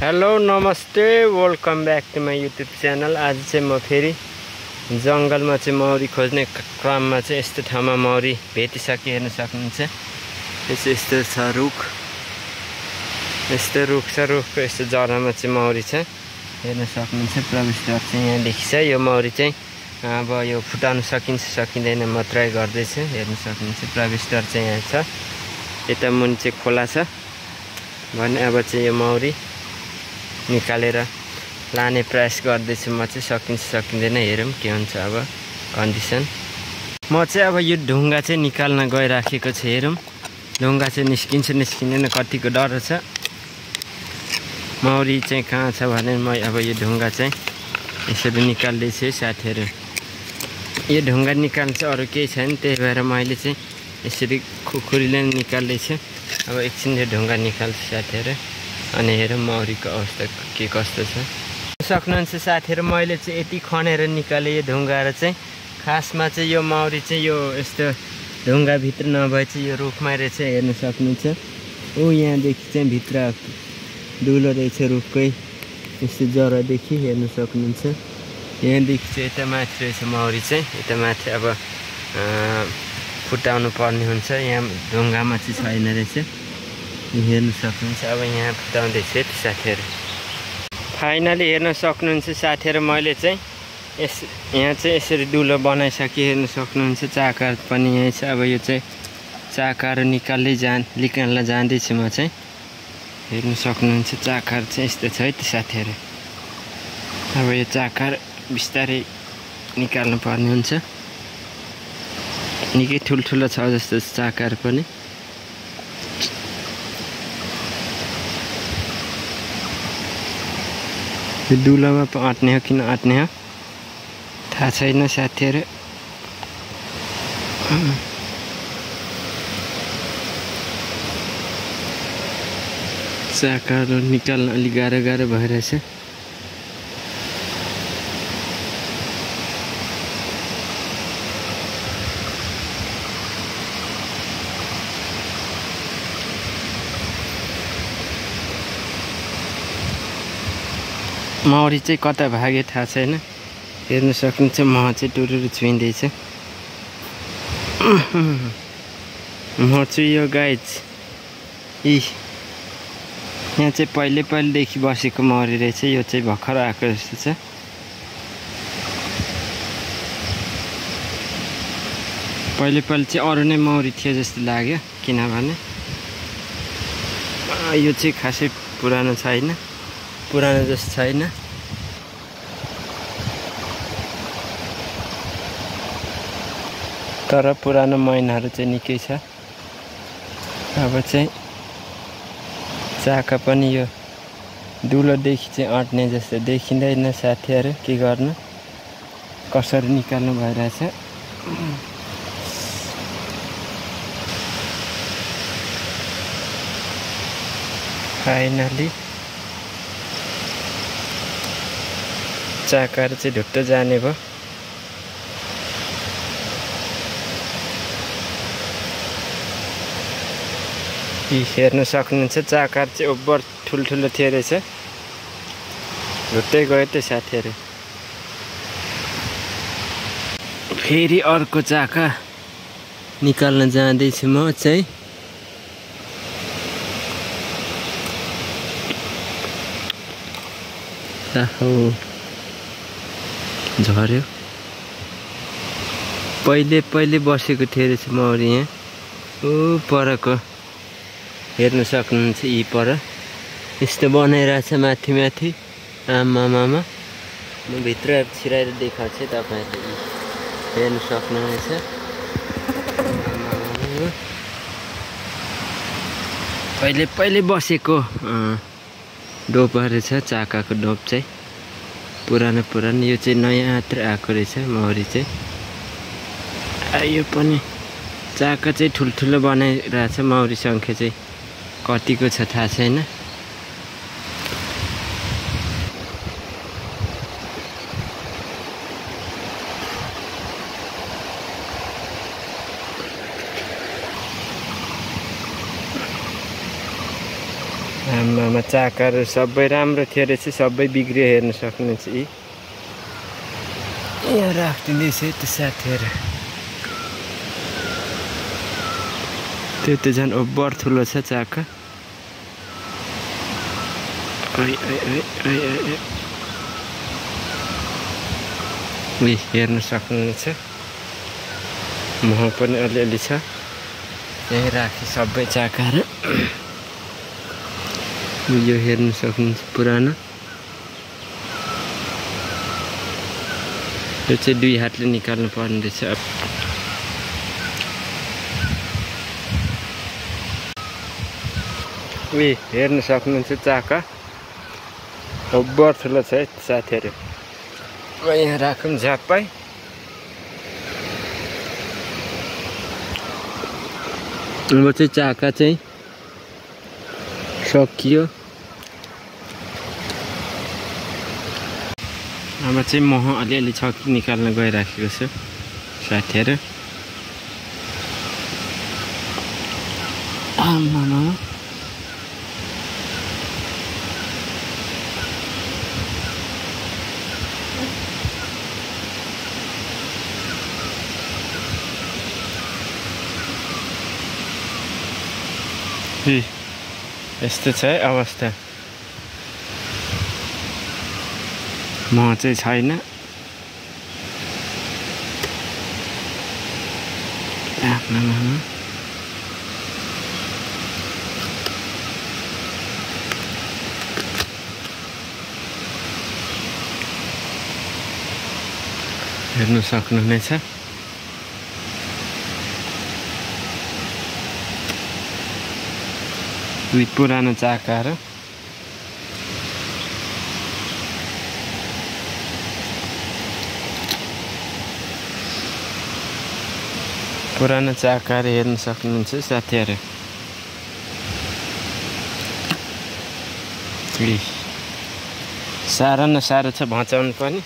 Hello नमस्ते welcome back to my YouTube channel. आज चाहिँ म फेरि जङ्गलमा चाहिँ मौरी खोज्ने क्रममा चाहिँ यस्तो ठाउँमा मौरी भेटिसके हेर्न सक्नुहुन्छ। यस्तो छ रुख, यस्तो रुख छ, रुखको यस्तो जरामा चाहिँ मौरी छ हेर्न सक्नुहुन्छ। प्रवेशद्वार चाहिँ यहाँदेखि छ। यो मौरी चाहिँ अब यो फुटाउन सकिन्छ सकिँदैन म ट्राई गर्दैछु। हेर्न सक्नुहुन्छ प्रवेशद्वार चाहिँ यहाँ छ। यता मुनि चाहिँ खोला छ भने अब चाहिँ यो मौरी निकालेर लाने प्रयास गर्दैछु म चाहिँ। सकिन्छ सकिँदैन हेरौँ के हुन्छ अब कन्डिसन। म चाहिँ अब यो ढुङ्गा चाहिँ निकाल्न गइराखेको छु। हेरौँ ढुङ्गा चाहिँ निस्किन्छ निस्किँदैन कतिको डर छ। मौरी चाहिँ कहाँ छ भने म अब यो ढुङ्गा चाहिँ यसरी निकाल्दैछु साथीहरू। यो ढुङ्गा निकाल्नु चाहिँ अरू केही छैन, त्यही भएर मैले चाहिँ यसरी खुकुरीले निकाल्दैछु। अब एकछिन यो ढुङ्गा निकाल्छु साथीहरू अनि हेरौँ मौरीको अवस्था के कस्तो छ। सक्नुहुन्छ साथीहरू मैले चाहिँ यति खनेर निकालेँ यो ढुङ्गाहरू चाहिँ। खासमा चाहिँ यो मौरी चाहिँ यो यस्तो ढुङ्गाभित्र नभए चाहिँ यो रुखमै रहेछ हेर्न सक्नुहुन्छ। ऊ यहाँदेखि चाहिँ भित्र दुलो रहेछ रुखकै यस्तो जरादेखि हेर्न सक्नुहुन्छ। यहाँदेखि चाहिँ यता माथि रहेछ मौरी चाहिँ। यता माथि अब फुटाउनु पर्ने हुन्छ। यहाँ ढुङ्गामा चाहिँ छैन रहेछ हेर्न सक्नुहुन्छ। अब यहाँ फुटाउँदैछ साथीहरू। फाइनली हेर्न सक्नुहुन्छ साथीहरू मैले चाहिँ यहाँ चाहिँ यसरी दुलो बनाइसकेँ हेर्न सक्नुहुन्छ। चाकार पनि यहीँ छ। अब यो चाहिँ चाकार निकाल्न जाँदैछु म चाहिँ। हेर्न सक्नुहुन्छ चाकार चाहिँ यस्तो छ है त साथीहरू। अब यो चाकार बिस्तारै निकाल्नु पर्ने हुन्छ। निकै ठुल्ठुलो छ जस्तो चाकार पनि। यो दुलोमा पो अट्ने हो किन अट्ने हो थाहा छैन साथीहरू। चाकार निकाल्न अलिक गाह्रो भइरहेछ। मौरी चाहिँ कता भागे थाहा छैन। हेर्न सक्नुहुन्छ म चाहिँ टुरुरु छुइँदैछ। म चाहिँ यो गाइज यहाँ चाहिँ पहिलेदेखि बसेको मौरी रहेछ। यो चाहिँ भर्खर आएको जस्तो छ। पहिले चाहिँ अरू नै मौरी थियो जस्तो लाग्यो किनभने यो चाहिँ खासै पुरानो छैन, पुरानो जस्तो छैन। तर पुरानो मैनाहरू चाहिँ निकै छ। अब चाहिँ चाका पनि यो दुलोदेखि चाहिँ अट्ने जस्तो देखिँदैन साथीहरू। के गर्नु कसरी निकाल्नु भइरहेछ। फाइनली चाकाहरू चाहिँ ढुट्ट जाने भयो। हेर्न सक्नुहुन्छ चाकार चाहिँ ओभर ठुल्ठुलो थियो रहेछ। ढुट्टै गयो त साथीहरू। फेरि अर्को चाका निकाल्न जाँदैछु म चाहिँ। झऱ्यो। पहिले बसेको थियो रहेछ मौरी यहाँ। ऊ परको हेर्न सक्नुहुन्छ। यी पर यस्तो बनाइरहेछ माथि। आमामा म भित्र छिराएर देखाउँछु तपाईँहरूले हेर्न सक्नुहुनेछ। पहिले बसेको डोप रहेछ चाकाको डोप चाहिँ। पुरानो यो चाहिँ नयाँ मात्र आएको रहेछ मौरी चाहिँ। यो पनि चाका चाहिँ ठुल्ठुलो बनाइरहेछ। मौरी सङ्ख्या चाहिँ कतिको छ थाहा छैन। आमा चाकाहरू सबै राम्रो थियो रहेछ, सबै बिग्रियो। हेर्न सक्नुहुन्छ यहाँ राखिदिँदैछ त्यो साथीहरू। त्यो त झन् ओभर ठुलो छ चाका। हेर्न सक्नुहुन्छ मह पनि अलिअलि छ। यही राखेँ सबै चाकाहरू। यो हेर्न सक्नुहुन्छ पुरानो। यो चाहिँ 2 हातले निकाल्नु पर्ने रहेछ। हेर्न सक्नुहुन्छ चाका ओभर ठुलो छ है साथीहरू। यहाँ राखौँ झ्याप्पै। अब चाहिँ चाका चाहिँ सकियो। अब चाहिँ मह अलिअलि छ कि निकाल्न गइराखेको छु साथीहरू। आमामा यस्तो छ है अवस्था। मह चाहिँ छैन। हेर्न सक्नुहुनेछ। पुरानो चाकाहरू। पुरानो चाकाहरू हेर्न सक्नुहुन्छ साथीहरू। साह्रो न साह्रो छ भचाउनु पनि।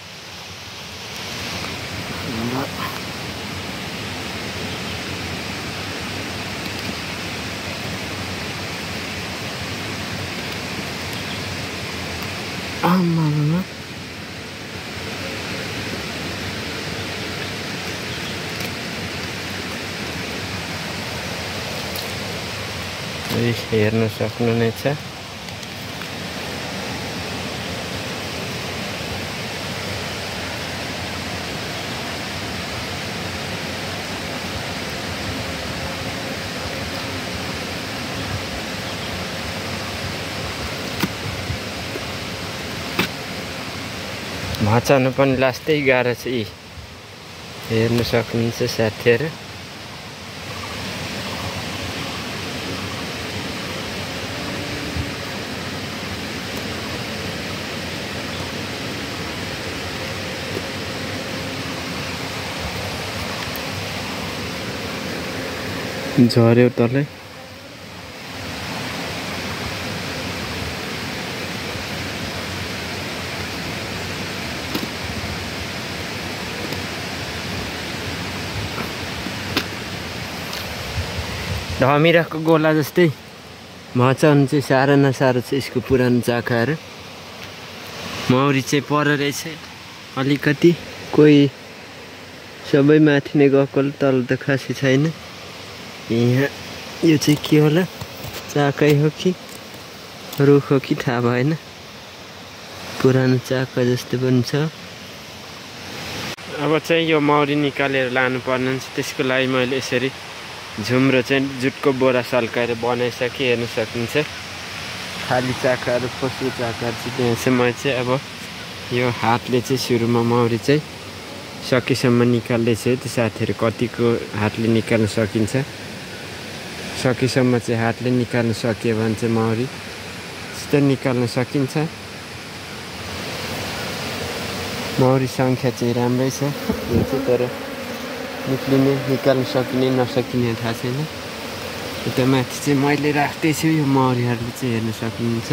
आमामा हेर्न सक्नुहुनेछ। भचाउनु पनि लास्टै गाह्रो छ। हेर्न सक्नुहुन्छ साथीहरू। झऱ्यो तलै। धमिराको गोला जस्तै भचाउनु चाहिँ साह्रो न साह्रो छ यसको पुरानो चाकाहरू। मौरी चाहिँ पर रहेछ अलिकति। कोही सबै माथि नै गएको तल त खासै छैन। यहाँ यो चाहिँ के होला, चाकै हो कि रुख हो कि थाहा भएन। पुरानो चाका जस्तो पनि छ। अब चाहिँ यो मौरी निकालेर लानुपर्ने हुन्छ। त्यसको लागि मैले यसरी झुम्रो चाहिँ जुटको बोरा सल्काएर बनाइसकेँ। हेर्न सक्नुहुन्छ खाली चाकाहरू फस्रो चाकाहरू चाहिँ त्यहाँ चाहिँ म चाहिँ अब यो हातले चाहिँ सुरुमा मौरी चाहिँ सकेसम्म निकाल्दैछु। त्यो साथीहरू कतिको हातले निकाल्न सकिन्छ। सकेसम्म चाहिँ हातले निकाल्न सक्यो भने चाहिँ मौरी यस्तो निकाल्न सकिन्छ। मौरी सङ्ख्या चाहिँ राम्रै छ यो चाहिँ, तर निक्लिने निकाल्न सकिने नसकिने थाहा छैन। उता माथि चाहिँ मैले राख्दैछु यो मौरीहरूले चाहिँ हेर्न सक्नुहुन्छ।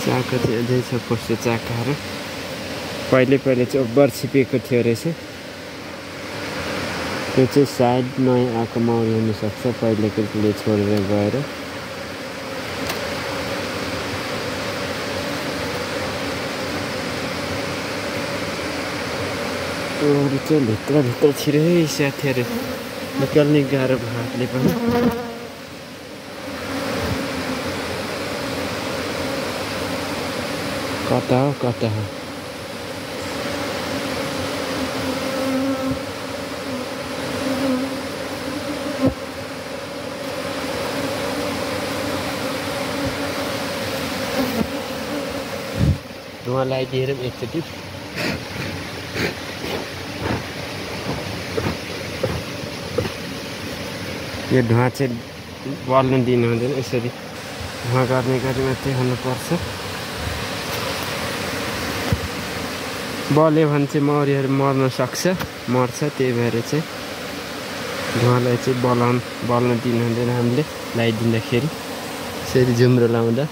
चाका चाहिँ अझै छ फस्रो चाकाहरू। पहिले चाहिँ ओभर छिपेको थियो रहेछ। यो चाहिँ सायद नयाँ आएको मौरी हुनसक्छ, पहिलेकोले छोडेर गएर। मौरी चाहिँ भित्रभित्र छिरै साथीहरू निकाल्ने गाह्रो भयो हातले पनि। कता हो कता हो। धुवा लगाइदिएर एकचोटि यो धुवा चाहिँ बल्न दिनु हुँदैन, यसरी धुवा गर्ने गरी मात्रै हुनुपर्छ। बल्यो भने चाहिँ मौरीहरू मर्न सक्छ, मर्छ। त्यही भएर चाहिँ धुवालाई चाहिँ बल्न दिनु हुँदैन हामीले लगाइदिँदाखेरि। यसरी जुम्रो लाउँदा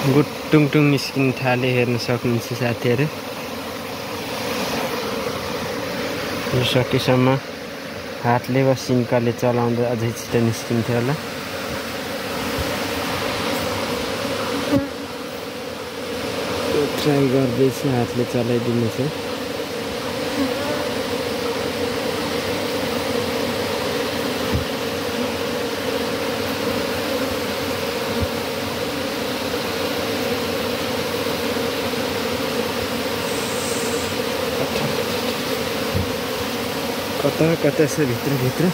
गुटुङटुङ निस्किन थाले, हेर्न सक्नुहुन्छ साथीहरू। यो सकेसम्म हातले वा सिन्काले चलाउँदा अझै छिटो निस्किन्थ्यो होला। ट्राई गर्दैछु, हातले चलाइदिनु चाहिँ। कता कता छ भित्र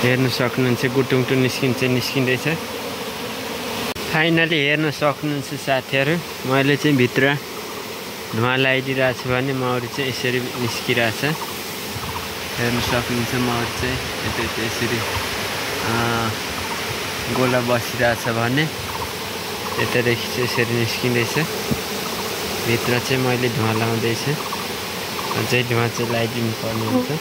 हेर्न सक्नुहुन्छ, गुटुङटुङ निस्किँदैछ। फाइनली हेर्न सक्नुहुन्छ साथीहरू, मैले चाहिँ भित्र धुवा लगाइदिइरहेको छु भने मौरी चाहिँ यसरी निस्किरहेछ। हेर्न सक्नुहुन्छ मौरी चाहिँ यता यसरी गोला बसिरहेछ भने यतादेखि चाहिँ यसरी निस्किँदैछ। भित्र चाहिँ मैले धुवा लाउँदैछु, अझै धुवा चाहिँ लगाइदिनु पर्ने हुन्छ।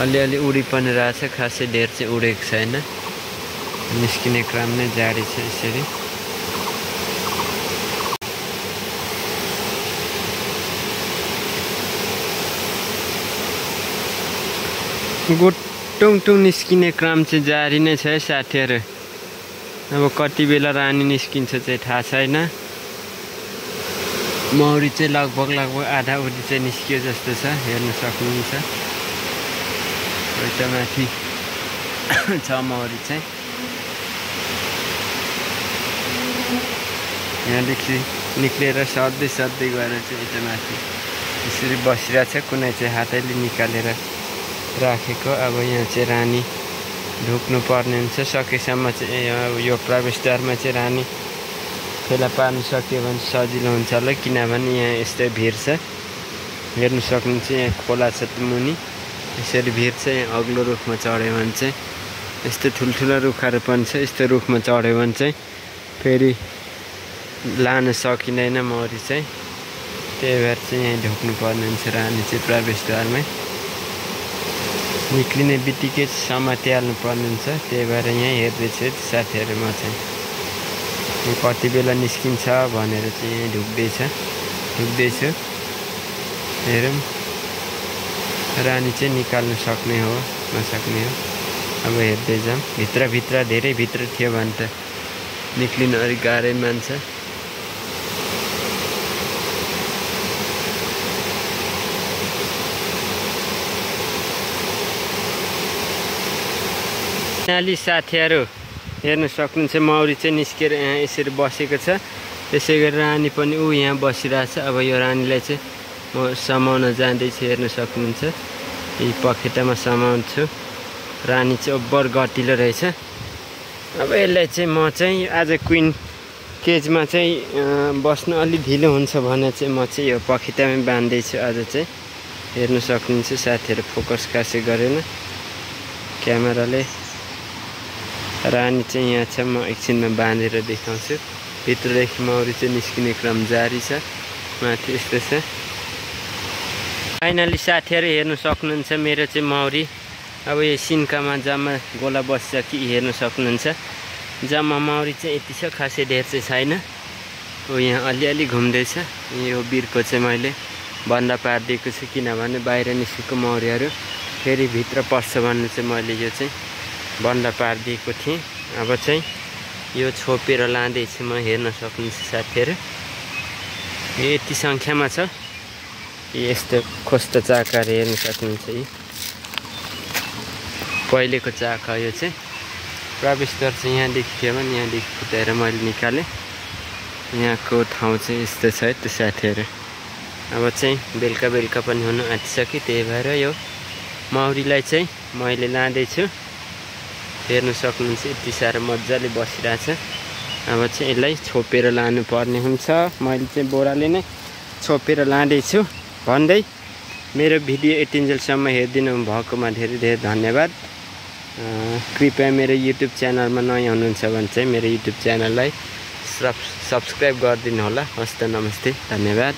अलिअलि उडी पनि रहेछ, खासै धेर चाहिँ उडेको छैन। निस्किने क्रम नै जारी छ यसरी। गुटुङटुङ निस्किने क्रम चाहिँ जारी नै छ है साथीहरू। अब कति बेला रानी निस्किन्छ चाहिँ थाहा छैन। मौरी चाहिँ लगभग आधा उडी चाहिँ निस्कियो जस्तो छ, हेर्न सक्नुहुन्छ। यता माथि छ मौरी चाहिँ, यहाँदेखि निक्लेर सधैँ गएर चाहिँ यता माथि यसरी बसिरहेछ। कुनै चाहिँ हातैले निकालेर राखेको। अब यहाँ चाहिँ रानी ढुक्नु पर्ने हुन्छ। सकेसम्म चाहिँ यो प्रवेशद्वारमा चाहिँ रानी फेला पार्नु सक्यो भने सजिलो हुन्छ होला, किनभने यहाँ यस्तै भिड छ। हेर्नु सक्नुहुन्छ, यहाँ खोला छ मुनि, यसरी भिड छ। यहाँ अग्लो रुखमा चढ्यो भने चाहिँ, यस्तो ठुल्ठुला रुखहरू पनि छ, यस्तो रुखमा चढ्यो भने चाहिँ फेरि लान सकिँदैन मौरी चाहिँ। त्यही भएर चाहिँ यहाँ ढुक्नु पर्ने हुन्छ रानी चाहिँ प्रवेशद्वारमै। निक्लिने बित्तिकै समातिहाल्नु पर्ने हुन्छ। त्यही भएर यहाँ हेर्दैछु साथीहरू, म चाहिँ कति बेला निस्किन्छ भनेर चाहिँ यहाँ ढुक्दैछु। हेरौँ, रानी चाहिँ निकाल्नु सक्ने हो नसक्ने हो, अब हेर्दै जाऊँ। भित्र धेरै भित्र थियो भने त निक्लिनु अलिक गाह्रै मान्छ। नाली साथीहरू हेर्न सक्नुहुन्छ, मौरी चाहिँ निस्केर यहाँ यसरी बसेको छ। त्यसै गरी रानी पनि यहाँ बसिरहेछ। अब यो रानीलाई चाहिँ म समाउन जाँदैछु, हेर्न सक्नुहुन्छ। यी पखेटामा समाउँछु। रानी चाहिँ ओभर गतिलो रहेछ। अब यसलाई चाहिँ म चाहिँ आज क्विन केजमा चाहिँ बस्न अलि ढिलो हुन्छ भने चाहिँ म चाहिँ यो पखेटामै बान्दैछु आज चाहिँ। हेर्न सक्नुहुन्छ साथीहरू, फोकस खासै गरेन क्यामेराले। रानी चाहिँ यहाँ छ, म एकछिनमा बाँधेर देखाउँछु। भित्रदेखि मौरी चाहिँ निस्किने क्रम जारी छ। माथि यस्तो छ। फाइनली साथीहरू हेर्नु सक्नुहुन्छ मेरो चाहिँ मौरी अब यो सिन्कामा जम्मा गोला बस्छ कि हेर्नु सक्नुहुन्छ। जम्मा मौरी चाहिँ यति छ, खासै धेर चाहिँ छैन। हो यहाँ अलिअलि घुम्दैछ। यो बिर्को चाहिँ मैले बन्द पारिदिएको छु, किनभने बाहिर निस्केको मौरीहरू फेरि भित्र पस्छ भन्नु चाहिँ मैले यो चाहिँ बन्द पारिदिएको थिएँ। अब चाहिँ यो छोपेर लाँदैछु म, हेर्न सक्नुहुन्छ साथीहरू। यो यति सङ्ख्यामा छ। यस्तो खोस्टो चाकाहरू हेर्न सक्नुहुन्छ। यी पहिलेको चाका यो चाहिँ प्रवेशद्वार चाहिँ यहाँदेखि थियो भने यहाँदेखि फुटाएर मैले निकालेँ। यहाँको ठाउँ चाहिँ यस्तो छ है त साथीहरू। अब चाहिँ बेलुका बेलुका पनि हुनु आँटिसक्यो, त्यही भएर यो मौरीलाई चाहिँ मैले लाँदैछु। हेर्नु सक्नुहुन्छ यति साह्रो मजाले बसिरहेछ। अब चाहिँ यसलाई छोपेर लानु पर्ने हुन्छ। मैले चाहिँ बोराले नै छोपेर लाँदैछु भन्दै मेरो भिडियो यतिन्जेलसम्म हेरिदिनु भएकोमा धेरै धेरै धन्यवाद। कृपया मेरो युट्युब च्यानलमा नयाँ हुनुहुन्छ भने चाहिँ मेरो युट्युब च्यानललाई सब्सक्राइब गरिदिनु होला। हस्त नमस्ते, धन्यवाद।